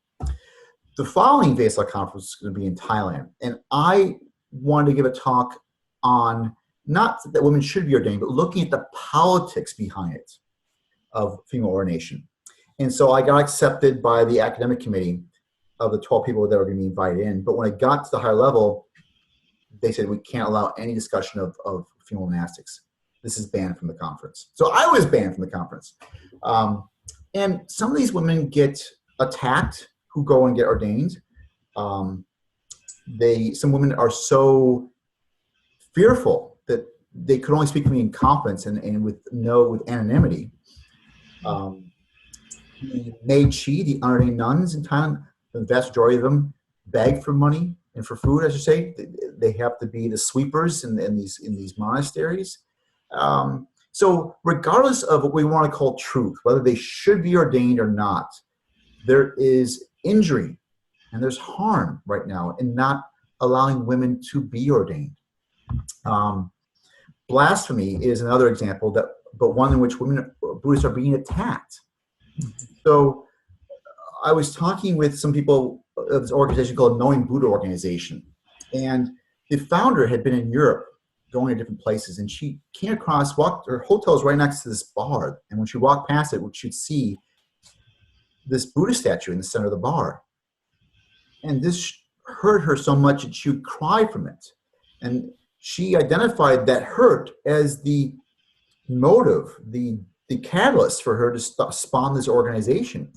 The following Vesak conference is going to be in Thailand, and I wanted to give a talk on not that women should be ordained, but looking at the politics behind it of female ordination. And so I got accepted by the academic committee of the 12 people that were going to be invited in. But when I got to the higher level, they said we can't allow any discussion of female monastics. This is banned from the conference. So I was banned from the conference. And some of these women get attacked who go and get ordained. Some women are so fearful that they could only speak to me in confidence and with anonymity. The Maid Chi, the unordained nuns in Thailand, the vast majority of them beg for money and for food, I should say. They have to be the sweepers in these monasteries. So regardless of what we want to call truth, whether they should be ordained or not, there is injury and there's harm right now in not allowing women to be ordained. Blasphemy is another example, but one in which Buddhists are being attacked. So I was talking with some people of this organization called Knowing Buddha Organization, and the founder had been in Europe, going to different places, and she came across, her hotel's right next to this bar, and when she walked past it, she'd see this Buddha statue in the center of the bar. And this hurt her so much that she would cry from it. And she identified that hurt as the motive, the catalyst for her to spawn this organization.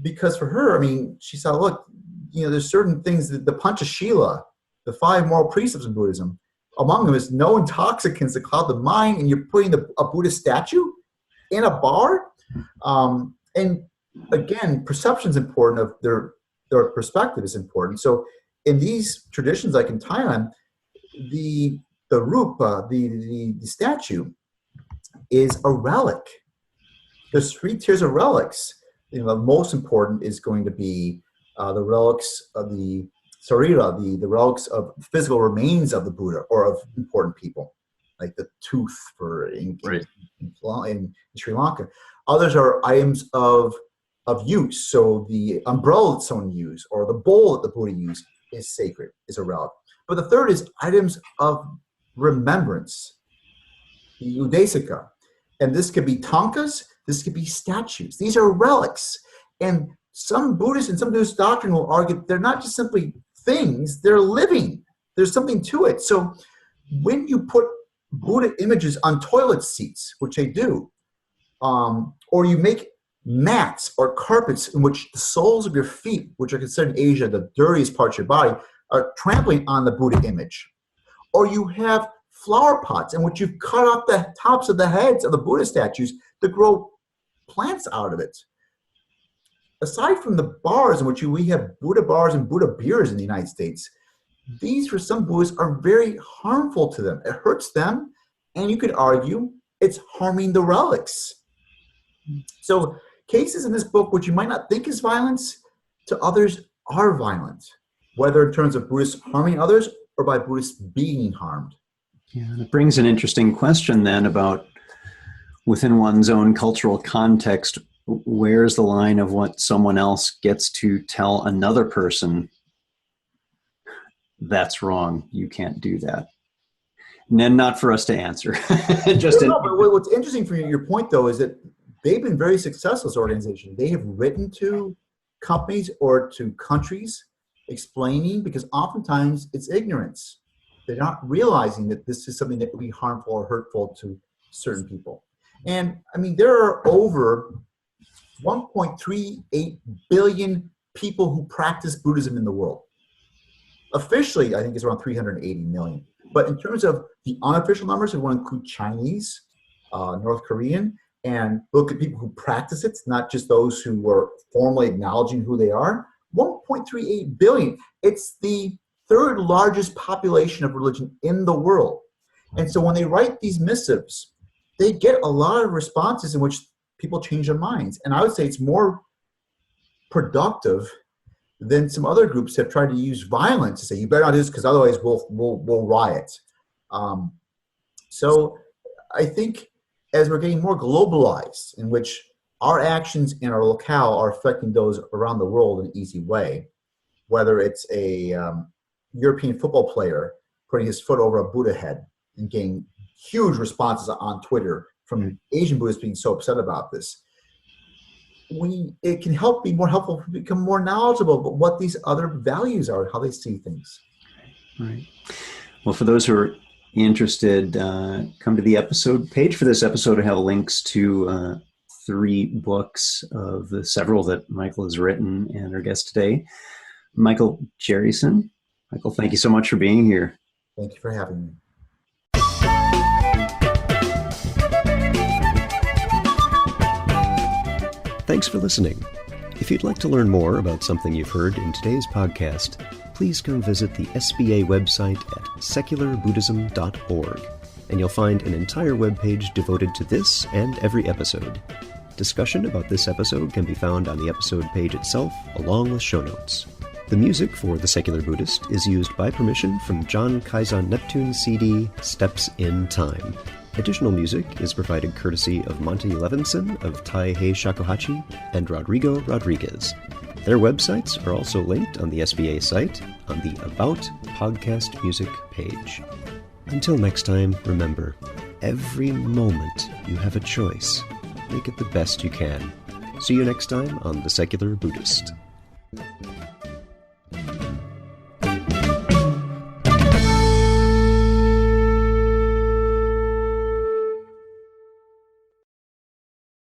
Because for her, I mean, she saw, look, there's certain things that the Panchashila, the 5 moral precepts in Buddhism, among them is no intoxicants that cloud the mind, and you're putting a Buddha statue in a bar. And again, perception is important, of their perspective is important. So in these traditions, like in Thailand, the the rupa, the statue, is a relic. There's 3 tiers of relics. The most important is going to be the relics of the sarira, the relics of physical remains of the Buddha or of important people, like the tooth in Sri Lanka. Others are items of use. So the umbrella that someone used or the bowl that the Buddha used is sacred, is a relic. But the third is items of remembrance, the udesika. And this could be tankas, this could be statues. These are relics. And some Buddhists and some Buddhist doctrine will argue they're not just simply things, they're living. There's something to it. So when you put Buddha images on toilet seats, which they do, or you make mats or carpets in which the soles of your feet, which are considered in Asia the dirtiest parts of your body, are trampling on the Buddha image, or you have flower pots in which you've cut off the tops of the heads of the Buddha statues to grow plants out of it. Aside from the bars in which we have Buddha bars and Buddha beers in the United States, these for some Buddhists are very harmful to them. It hurts them, and you could argue it's harming the relics. So cases in this book which you might not think is violence, to others are violent, whether in terms of Buddhists harming others or by Buddhists being harmed. Yeah, and it brings an interesting question then about within one's own cultural context, where's the line of what someone else gets to tell another person, that's wrong, you can't do that. And then not for us to answer. But what's interesting for your point, though, is that they've been very successful as an organization. They have written to companies or to countries explaining, because oftentimes it's ignorance. They're not realizing that this is something that could be harmful or hurtful to certain people. And I mean, there are over 1.38 billion people who practice Buddhism in the world. Officially, I think it's around 380 million. But in terms of the unofficial numbers, we want to include Chinese, North Korean, and look at people who practice it, not just those who are formally acknowledging who they are. 1.38 billion. It's the 3rd largest population of religion in the world. And so when they write these missives, they get a lot of responses in which people change their minds. And I would say it's more productive than some other groups have tried to use violence to say, you better not do this because otherwise we'll riot. So I think as we're getting more globalized, in which our actions in our locale are affecting those around the world in an easy way, whether it's a European football player putting his foot over a Buddha head and getting huge responses on Twitter from Asian Buddhists being so upset about this, it can be more helpful to become more knowledgeable about what these other values are, how they see things. Right. Well, for those who are interested, come to the episode page for this episode. I have links to 3 books of the several that Michael has written and our guest today, Michael Jerryson. Michael, thank you so much for being here. Thank you for having me. Thanks for listening. If you'd like to learn more about something you've heard in today's podcast, please come visit the SBA website at secularbuddhism.org, and you'll find an entire webpage devoted to this and every episode. Discussion about this episode can be found on the episode page itself, along with show notes. The music for The Secular Buddhist is used by permission from John Kaizan Neptune's CD, Steps in Time. Additional music is provided courtesy of Monty Levinson of Taihei Shakuhachi and Rodrigo Rodriguez. Their websites are also linked on the SBA site on the About Podcast Music page. Until next time, remember, every moment you have a choice. Make it the best you can. See you next time on The Secular Buddhist.